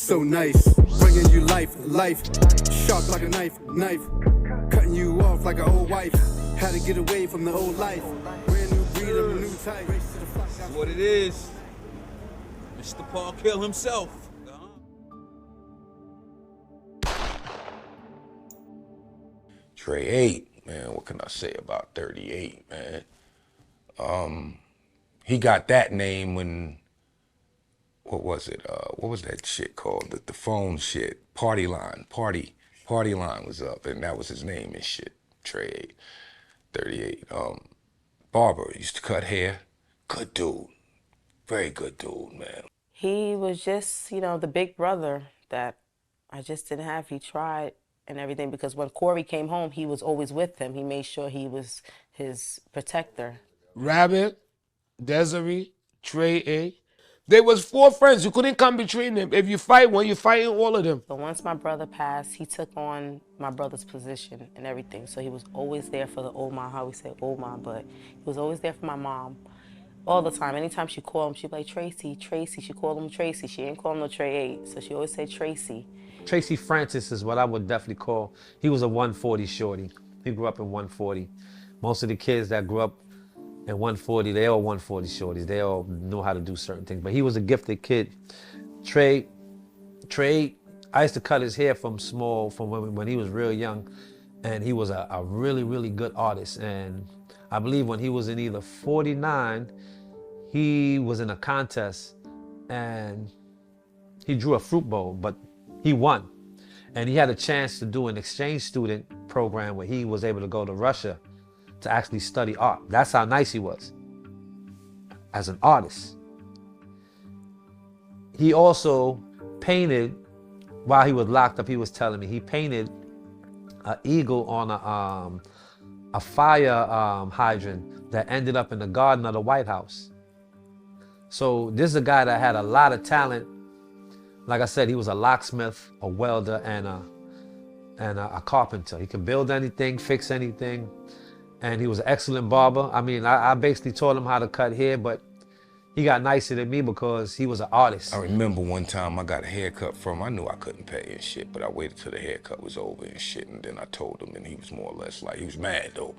so nice, bringing you life, sharp like a knife, cutting you off like an old wife. Had to get away from the old life. Brand new breed of a new type. That's what it is. Mr. Paul Kill himself. Trey 8, man, what can I say about 38, man? He got that name when, what was it? What was that shit called? The phone shit. Party Line was up, and that was his name and shit. Trey 8, 38. Barber used to cut hair. Good dude. Very good dude, man. He was just, the big brother that I just didn't have. He tried and everything, because when Corey came home, he was always with him. He made sure he was his protector. Rabbit, Desiree, Trey A. There was 4 friends. You couldn't come between them. If you fight one, you're fighting all of them. So once my brother passed, he took on my brother's position and everything. So he was always there for the old mom, how we say old mom, but he was always there for my mom all the time. Anytime she called him, she'd be like, Tracy. She called him Tracy. She didn't call him no Trey 8, so she always said Tracy. Tracy Francis is what I would definitely call, he was a 140 shorty. He grew up in 140. Most of the kids that grew up in 140, they all 140 shorties. They all know how to do certain things, but he was a gifted kid. Trey, I used to cut his hair from when he was real young, and he was a really, really good artist. And I believe when he was in either 49, he was in a contest and he drew a fruit bowl, but he won. And he had a chance to do an exchange student program where he was able to go to Russia to actually study art. That's how nice he was as an artist. He also painted, while he was locked up, he was telling me, he painted an eagle on a fire hydrant that ended up in the garden of the White House. So this is a guy that had a lot of talent. Like I said, he was a locksmith, a welder, and a carpenter. He could build anything, fix anything, and he was an excellent barber. I mean, I basically taught him how to cut hair, but he got nicer than me because he was an artist. I remember one time I got a haircut from him. I knew I couldn't pay and shit, but I waited till the haircut was over and shit, and then I told him, and he was more or less like, he was mad though.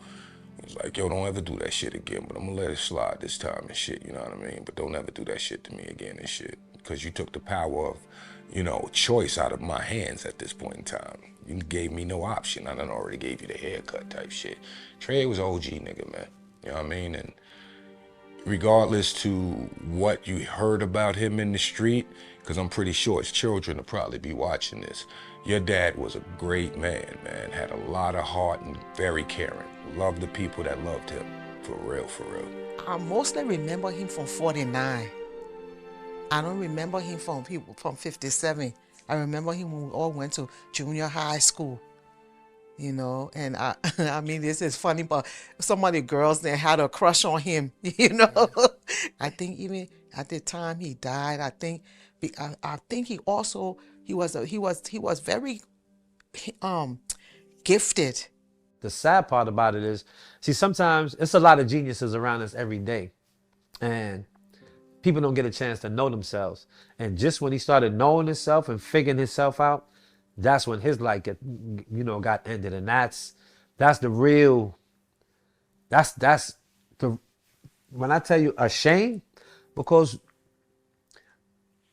He was like, yo, don't ever do that shit again, but I'm gonna let it slide this time and shit, you know what I mean? But don't ever do that shit to me again and shit, because you took the power of, choice out of my hands at this point in time. You gave me no option. I done already gave you the haircut type shit. Trey was OG nigga, man. You know what I mean? And regardless to what you heard about him in the street, because I'm pretty sure his children will probably be watching this, your dad was a great man, man. Had a lot of heart and very caring. Loved the people that loved him. For real, for real. I mostly remember him from 49. I don't remember him from 57. I remember him when we all went to junior high school, and I mean, this is funny, but some of the girls then had a crush on him, I think even at the time he died, I think he was very gifted. The sad part about it is, see, sometimes it's a lot of geniuses around us every day, and people don't get a chance to know themselves. And just when he started knowing himself and figuring himself out, that's when his life got ended. And that's the real, when I tell you a shame, because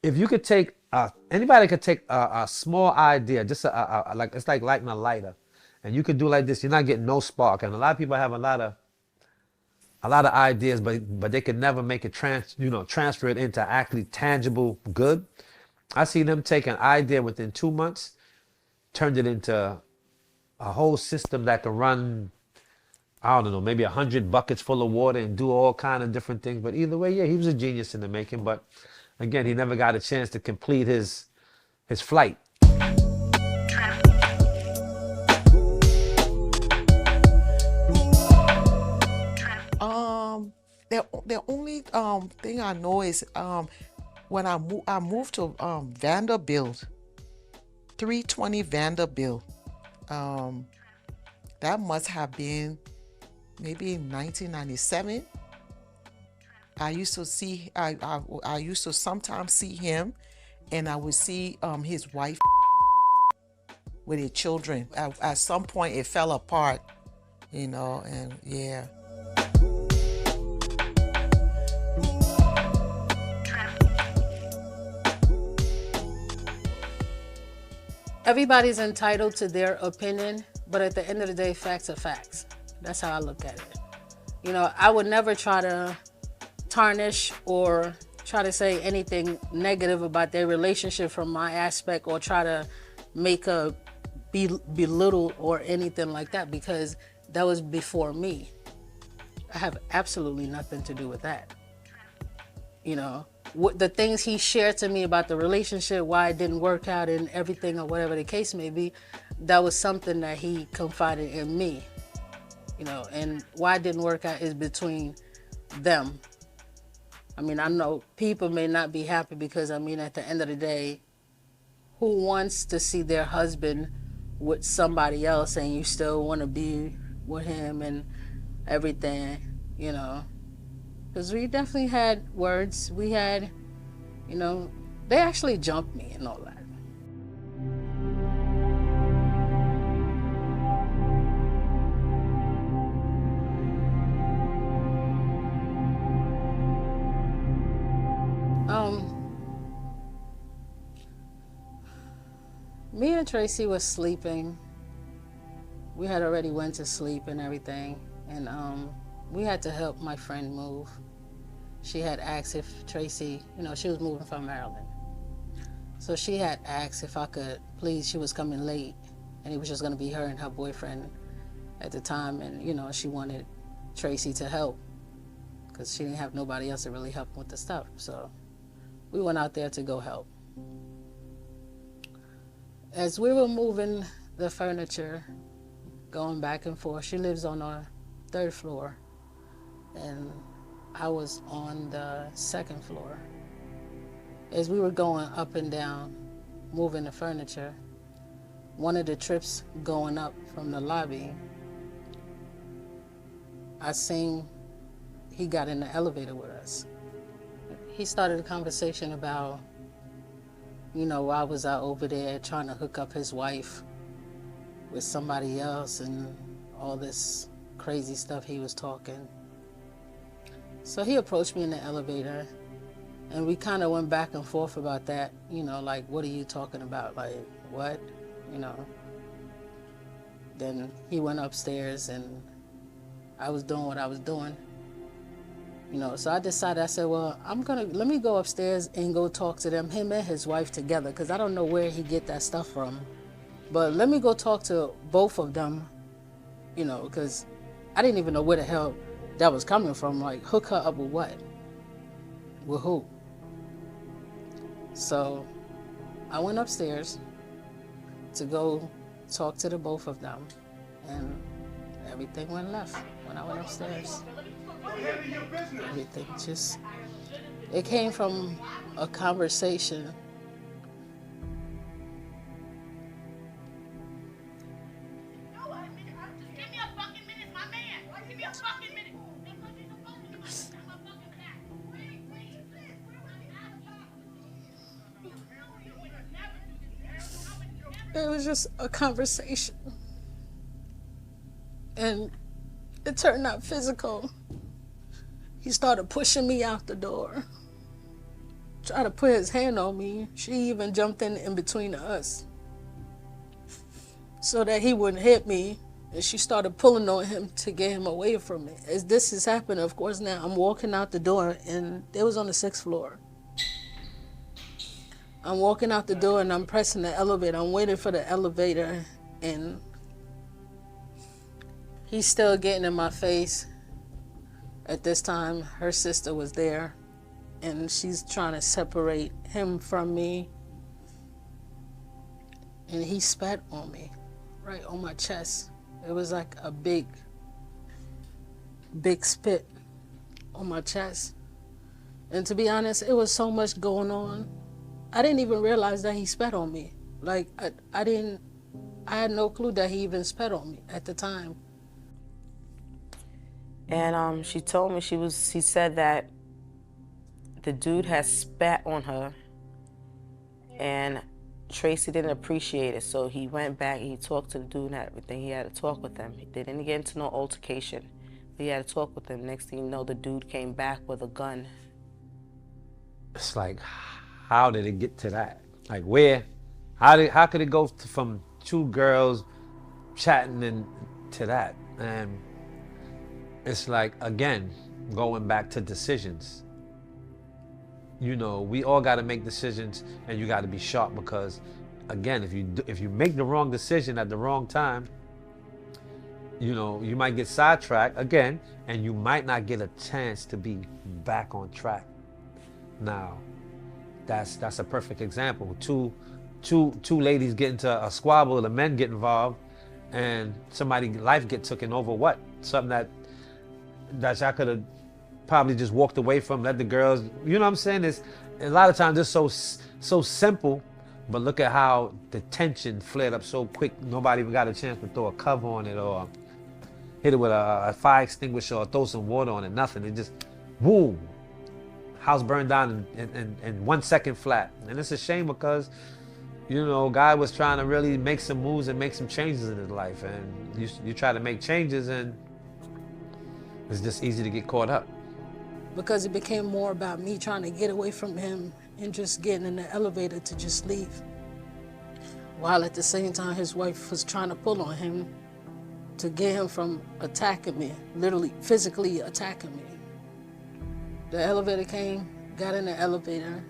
if you could take, anybody could take a small idea, just it's like lighting a lighter, and you could do like this, you're not getting no spark. And a lot of people have a lot of ideas, but they could never make it transfer it into actually tangible good. I see them take an idea within 2 months, turned it into a whole system that can run, I don't know, maybe 100 buckets full of water and do all kind of different things. But either way, yeah, he was a genius in the making. But again, he never got a chance to complete his flight. The only thing I know is when I moved to Vanderbilt, 320 Vanderbilt. That must have been maybe in 1997. I used to sometimes see him, and I would see his wife with his children. At some point, it fell apart, you know, and yeah. Everybody's entitled to their opinion, but at the end of the day, facts are facts. That's how I look at it. You know, I would never try to tarnish or try to say anything negative about their relationship from my aspect, or try to make a belittle or anything like that, because that was before me. I have absolutely nothing to do with that. You know, the things he shared to me about the relationship, why it didn't work out and everything, or whatever the case may be, that was something that he confided in me. You know, and why it didn't work out is between them. I mean, I know people may not be happy because, I mean, at the end of the day, who wants to see their husband with somebody else and you still want to be with him and everything, you know? Because we definitely had words. We had, you know, they actually jumped me and all that. Me and Tracy was sleeping. We had already went to sleep and everything, and we had to help my friend move. She had asked if Tracy, you know, she was moving from Maryland. So she had asked if I could please, she was coming late, and it was just gonna be her and her boyfriend at the time, and you know, she wanted Tracy to help because she didn't have nobody else to really help with the stuff. So we went out there to go help. As we were moving the furniture, going back and forth, she lives on the 3rd floor, and I was on the 2nd floor. As we were going up and down, moving the furniture, one of the trips going up from the lobby, I seen he got in the elevator with us. He started a conversation about, you know, why was I over there trying to hook up his wife with somebody else and all this crazy stuff he was talking. So he approached me in the elevator, and we kind of went back and forth about that, you know, like, what are you talking about? Like, what? You know. Then he went upstairs, and I was doing what I was doing. You know, so I decided, I said, well, let me go upstairs and go talk to them, him and his wife together, because I don't know where he get that stuff from. But let me go talk to both of them, you know, because I didn't even know where the hell that was coming from. Like, hook her up with what? With who? So I went upstairs to go talk to the both of them, and everything went left when I went upstairs. Everything just, it came from a conversation. It was just a conversation, and it turned out physical. He started pushing me out the door, tried to put his hand on me. She even jumped in between us so that he wouldn't hit me, and she started pulling on him to get him away from me. As this is happening, of course, now I'm walking out the door, and it was on the 6th floor. I'm walking out the door and I'm pressing the elevator. I'm waiting for the elevator, and he's still getting in my face. At this time, her sister was there, and she's trying to separate him from me. And he spat on me, right on my chest. It was like a big spit on my chest. And to be honest, it was so much going on. I didn't even realize that he spat on me. Like, I had no clue that he even spat on me at the time. And she told me, she said that the dude had spat on her And Tracy didn't appreciate it, so he went back and he talked to the dude and everything. He had to talk with them. They didn't get into no altercation. He had to talk with them. Next thing you know, the dude came back with a gun. It's like, how did it get to that? Like, where? How could it go from two girls chatting and to that? And it's like, again, going back to decisions. You know, we all got to make decisions, and you got to be sharp, because, again, if you make the wrong decision at the wrong time, you know, you might get sidetracked again, and you might not get a chance to be back on track. Now, that's a perfect example. Two ladies get into a squabble, the men get involved, and somebody's life get taken over. What? Something that I could have probably just walked away from, let the girls, you know what I'm saying? It's a lot of times it's so simple, but look at how the tension flared up so quick. Nobody even got a chance to throw a cover on it or hit it with a fire extinguisher or throw some water on it. Nothing. It just, boom, house burned down in 1 second flat. And it's a shame, because, you know, God was trying to really make some moves and make some changes in his life. And you try to make changes, and it's just easy to get caught up. Because it became more about me trying to get away from him and just getting in the elevator to just leave. While at the same time, his wife was trying to pull on him to get him from attacking me, literally physically attacking me. The elevator came, got in the elevator.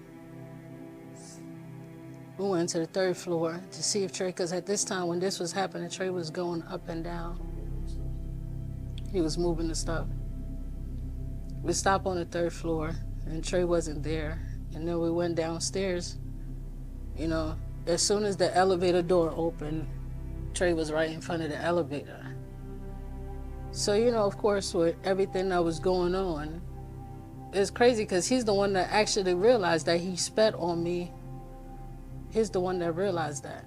We went to the 3rd floor to see if Trey, because at this time when this was happening, Trey was going up and down. He was moving the stuff. We stopped on the 3rd floor, and Trey wasn't there. And then we went downstairs. You know, as soon as the elevator door opened, Trey was right in front of the elevator. So, you know, of course, with everything that was going on, it's crazy, because he's the one that actually realized that he spat on me. He's the one that realized that.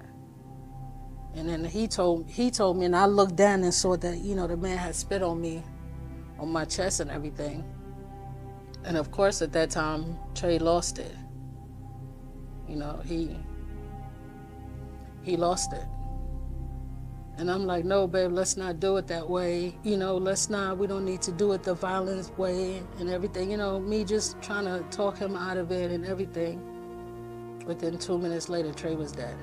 And then he told me, and I looked down and saw that, you know, the man had spit on me, on my chest and everything. And of course, at that time, Trey lost it. You know, he lost it. And I'm like, no, babe, let's not do it that way. You know, we don't need to do it the violent way and everything. You know, me just trying to talk him out of it and everything. Within 2 minutes later, Trey was dead.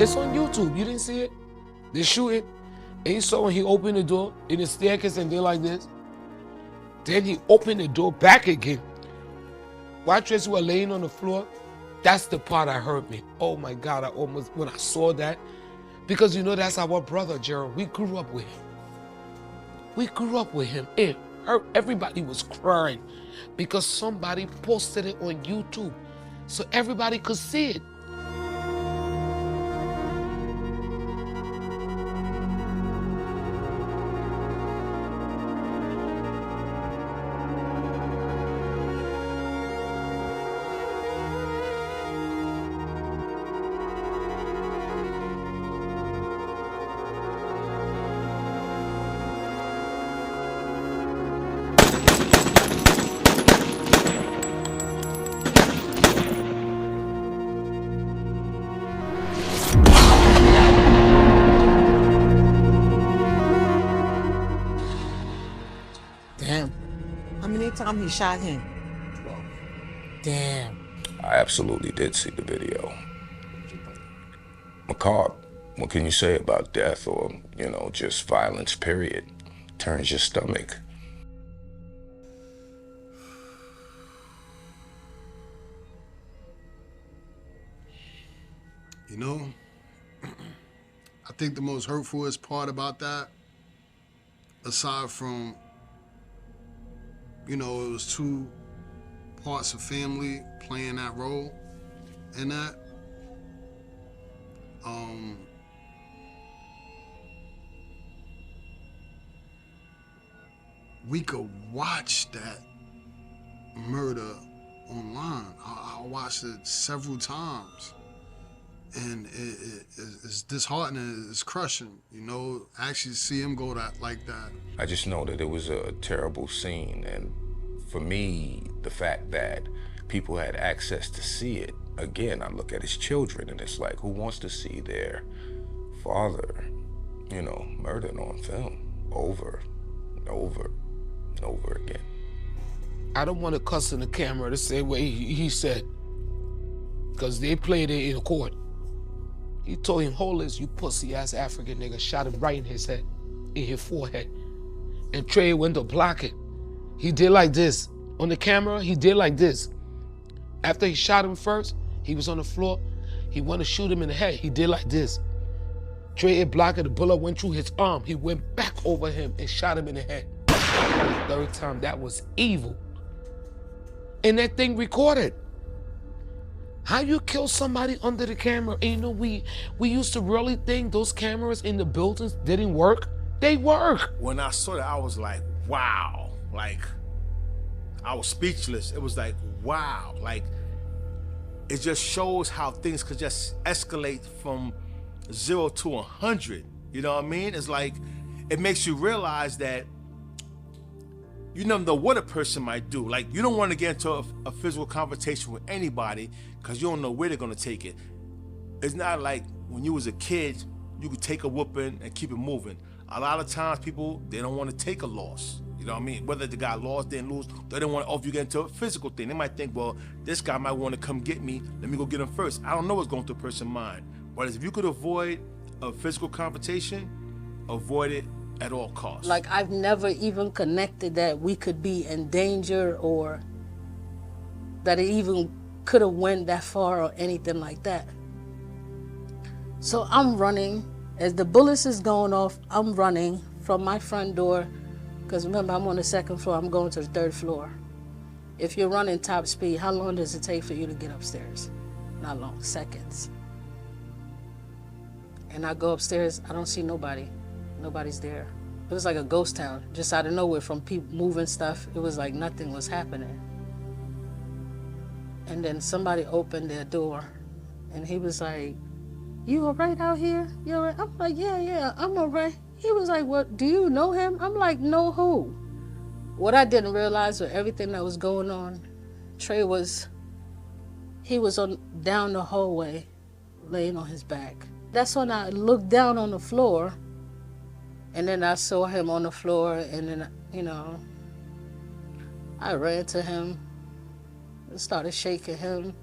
It's on YouTube. You didn't see it? They shoot it. And you saw when he opened the door in the staircase and did like this. Then he opened the door back again. While Tracy was laying on the floor, that's the part that hurt me. Oh my God, when I saw that, because you know that's our brother, Gerald. We grew up with him. We grew up with him. It hurt. Everybody was crying because somebody posted it on YouTube so everybody could see it. Damn. How many times he shot him? 12. Damn. I absolutely did see the video. Macabre. What can you say about death or, you know, just violence, period? Turns your stomach. You know, I think the most hurtfulest part about that, aside from, you know, it was two parts of family playing that role in that. We could watch that murder online. I watched it several times. And it's disheartening, it's crushing, you know, actually see him go like that. I just know that it was a terrible scene, and for me, the fact that people had access to see it, again, I look at his children and it's like, who wants to see their father, you know, murdered on film over and over and over again? I don't want to cuss in the camera the same way he said, because they played it in court. He told him, "Holeless, you pussy-ass African nigga," shot him right in his head, in his forehead. And Trey went to block it. He did like this. On the camera, he did like this. After he shot him first, he was on the floor. He wanted to shoot him in the head. He did like this. Trey blocked it. The bullet went through his arm. He went back over him and shot him in the head. The third time, that was evil. And that thing recorded. How you kill somebody under the camera? And you know, we used to really think those cameras in the buildings didn't work. They work. When I saw that, I was like, wow. Like, I was speechless. It was like, wow. Like, it just shows how things could just escalate from 0 to 100. You know what I mean? It's like, it makes you realize that you never know what a person might do. Like, you don't want to get into a physical confrontation with anybody because you don't know where they're going to take it. It's not like when you was a kid, you could take a whooping and keep it moving. A lot of times people, they don't want to take a loss. You know what I mean? Whether the guy lost, didn't lose, they don't want to, if you get into a physical thing, they might think, well, this guy might want to come get me. Let me go get him first. I don't know what's going through a person's mind. But if you could avoid a physical confrontation, avoid it at all costs. Like, I've never even connected that we could be in danger or that it even could have went that far or anything like that. So I'm running. As the bullets is going off, I'm running from my front door, because remember, I'm on the second floor, I'm going to the third floor. If you're running top speed, how long does it take for you to get upstairs? Not long, seconds. And I go upstairs, I don't see nobody. Nobody's there. It was like a ghost town, just out of nowhere, from people moving stuff. It was like nothing was happening. And then somebody opened their door, and he was like, "You all right out here? You all right?" I'm like, yeah, I'm all right. He was like, "What, do you know him?" I'm like, "No, who?" What I didn't realize with everything that was going on, Trey was down the hallway, laying on his back. That's when I looked down on the floor, and then I saw him on the floor, and then, you know, I ran to him, started shaking him,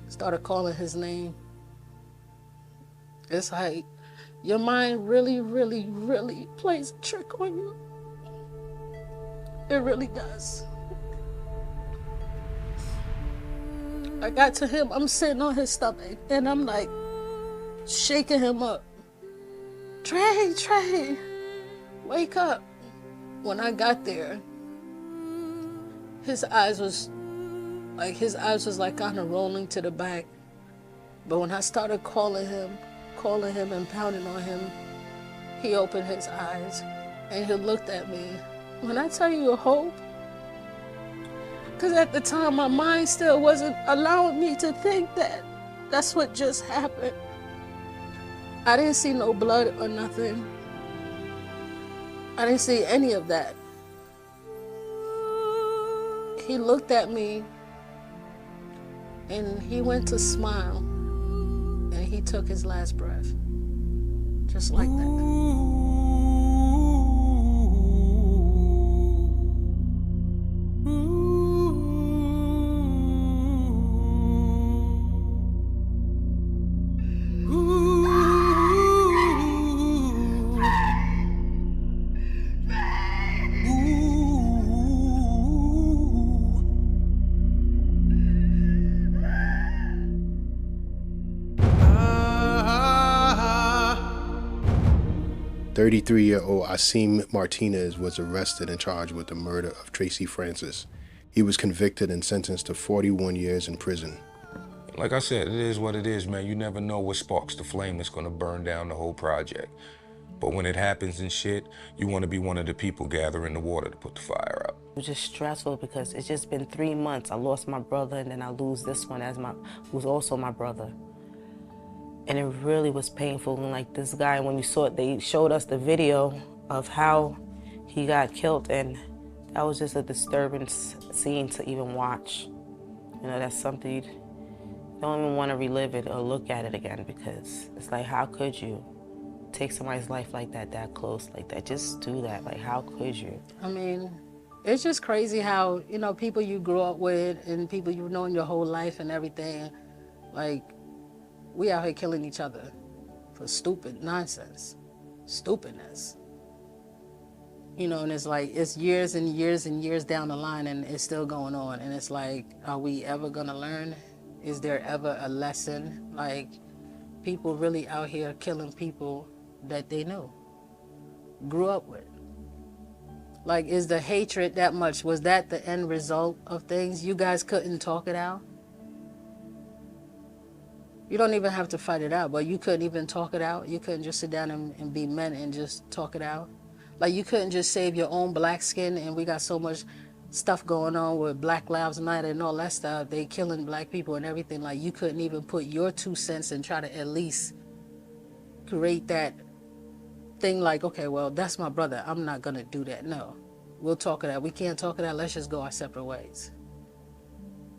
started calling his name. It's like, your mind really, really, really plays a trick on you. It really does. I got to him, I'm sitting on his stomach, and I'm like, shaking him up. Trey, wake up. When I got there, his eyes was like kind of rolling to the back. But when I started calling him and pounding on him, he opened his eyes and he looked at me. When I tell you, hope, because at the time my mind still wasn't allowing me to think that that's what just happened. I didn't see no blood or nothing. I didn't see any of that. He looked at me and he went to smile and he took his last breath. Just like that. 33-year-old Asim Martinez was arrested and charged with the murder of Tracy Francis. He was convicted and sentenced to 41 years in prison. Like I said, it is what it is, man. You never know what sparks the flame that's gonna burn down the whole project. But when it happens and shit, you wanna be one of the people gathering the water to put the fire out. It was just stressful because it's just been 3 months. I lost my brother and then I lose this one who's also my brother. And it really was painful. And like this guy, when you saw it, they showed us the video of how he got killed, and that was just a disturbing scene to even watch. You know, that's something you don't even want to relive it or look at it again, because it's like, how could you take somebody's life like that close, like that? Just do that. Like, how could you? I mean, it's just crazy how, you know, people you grew up with and people you've known your whole life and everything, like, we out here killing each other for stupid nonsense, stupidness. You know, and it's like, it's years and years and years down the line and it's still going on. And it's like, are we ever gonna learn? Is there ever a lesson? Like, people really out here killing people that they knew, grew up with. Like, is the hatred that much? Was that the end result of things? You guys couldn't talk it out? You don't even have to fight it out, but you couldn't even talk it out? You couldn't just sit down and be men and just talk it out? Like, you couldn't just save your own black skin, and we got so much stuff going on with Black Lives Matter and all that stuff. They killing black people and everything. Like, you couldn't even put your 2 cents and try to at least create that thing like, okay, well, that's my brother. I'm not going to do that. No, we'll talk it out. We can't talk it out. Let's just go our separate ways.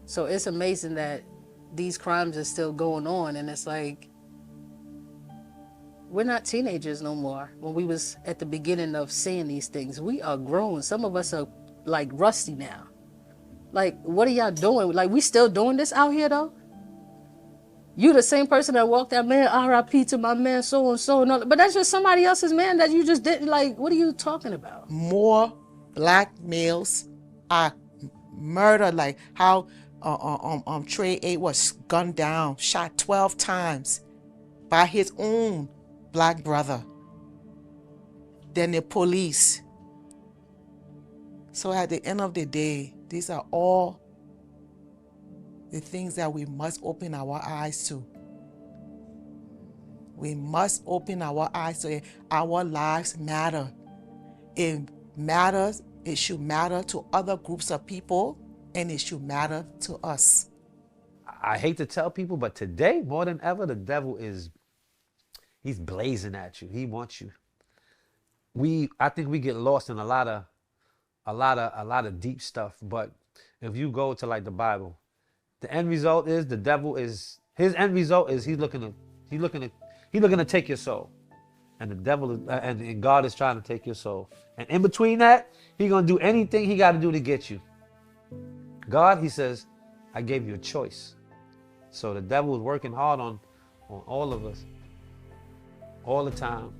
So it's amazing that these crimes are still going on. And it's like, we're not teenagers no more. When we was at the beginning of seeing these things, we are grown. Some of us are like rusty now. Like, what are y'all doing? Like, we still doing this out here though? You the same person that walked out, man, R.I.P. to my man, so-and-so. And all, but that's just somebody else's man that you just didn't like. What are you talking about? More black males are murdered, like how Trey 8 was gunned down, shot 12 times by his own black brother than the police. So at the end of the day, these are all the things that we must open our eyes to. We must open our eyes to it. Our lives matter. It matters. It should matter to other groups of people, and it should matter to us. I hate to tell people, but today, more than ever, the devil he's blazing at you. He wants you. I think we get lost in a lot of deep stuff. But if you go to like the Bible, the end result is the devil is his end result is he's looking to take your soul, and the devil is, and God is trying to take your soul. And in between that, he's gonna do anything he got to do to get you. God, he says, I gave you a choice. So the devil is working hard on all of us, all the time,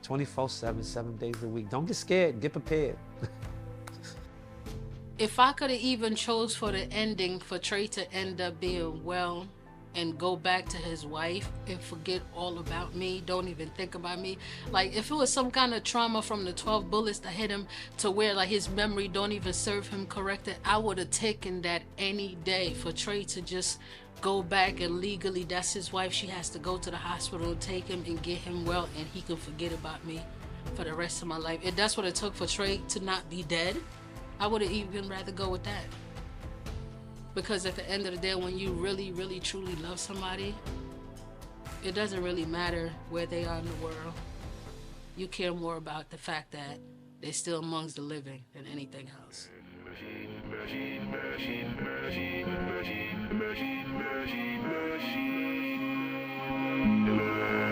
24/7, 7 days a week. Don't get scared. Get prepared. If I could have even chose for the ending for Trey to end up being well and go back to his wife and forget all about me, don't even think about me. Like, if it was some kind of trauma from the 12 bullets that hit him to where like his memory don't even serve him corrected, I would have taken that any day for Trey to just go back and legally, that's his wife. She has to go to the hospital and take him and get him well, and he can forget about me for the rest of my life. If that's what it took for Trey to not be dead, I would have even rather go with that. Because at the end of the day, when you really, really, truly love somebody, it doesn't really matter where they are in the world. You care more about the fact that they're still amongst the living than anything else.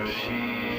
Machine.